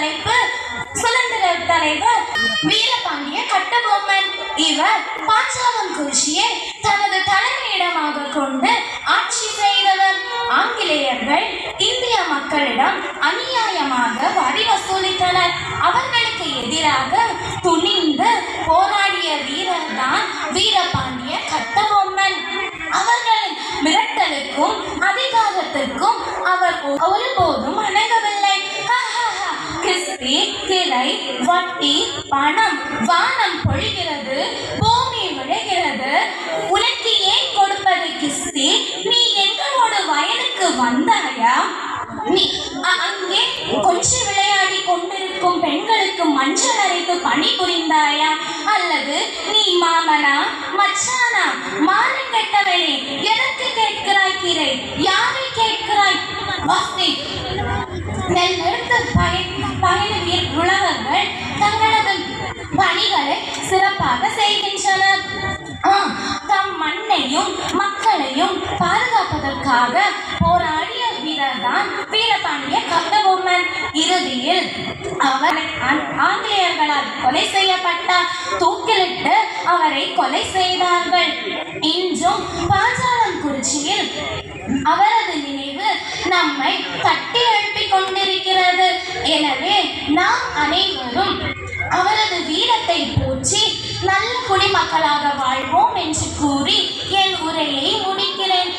தலைப்பு சுதந்திர தலைவர் வீரபாண்டிய கட்டபொம்மன். இவர் பாஞ்சாலங்குறிச்சியை தனது தலைமையிடமாக கொண்டு ஆட்சி செய்தவர். ஆங்கிலேயர்கள் இந்திய மக்களிடம் அநியாயமாக வரி வசூலித்தனர். அவர்களுக்கு எதிராக துணிந்து போராடிய வீரர் தான் வீரபாண்டிய கட்டபொம்மன். அவர்களின் மிரட்டலுக்கும் அதிகாரத்திற்கும் அவர் ஒருபோதும் அணங்கவில்லை. கிறிஸ்தி, திரை, வட்டி, பணம், வானம் பொழிகிறது, பூமி விளைகிறது, உனக்கு ஏன் கொடுப்பது கிறிஸ்தி? நீ எங்களோட வயலுக்கு வந்தாயா? நீ அங்கே கொஞ்சம் விளையாடி கொண்டிருக்கும் பெண்களுக்கு மஞ்சள் அரைத்து பணி புரிந்தாயா? அல்லது நீ மாமனா மச்சானா? மானம் கெட்டவனே, எதற்கு கேட்கிறாய் கிரை? யாரை கேட்கிறாய்? நெல்லெடுத்து பயண உழவர்கள் தங்களது பணிகளை சிறப்பாக செய்கின்றனர். தம் மண்ணையும் மக்களையும் பாதுகாப்பதற்காக போராடிய வீரர்தான் வீரபாண்டிய கட்டபொம்மன். இறுதியில் அவர் ஆங்கிலேயர்களால் கொலை செய்யப்பட்டார். தூக்கிலிட்டு அவரை கொலை செய்தார்கள். இன்றும் பாஞ்சாலங்குறிச்சியில் அவரது நினைவு நம்மை தட்டி எழுப்பிக் கொண்டிருக்கிறது. எனவே நாம் அனைவரும் அவரது வீரத்தை போற்றி நல்ல குடிமக்களாக வாழ்வோம் என்று கூறி என் உரையை முடிக்கிறேன்.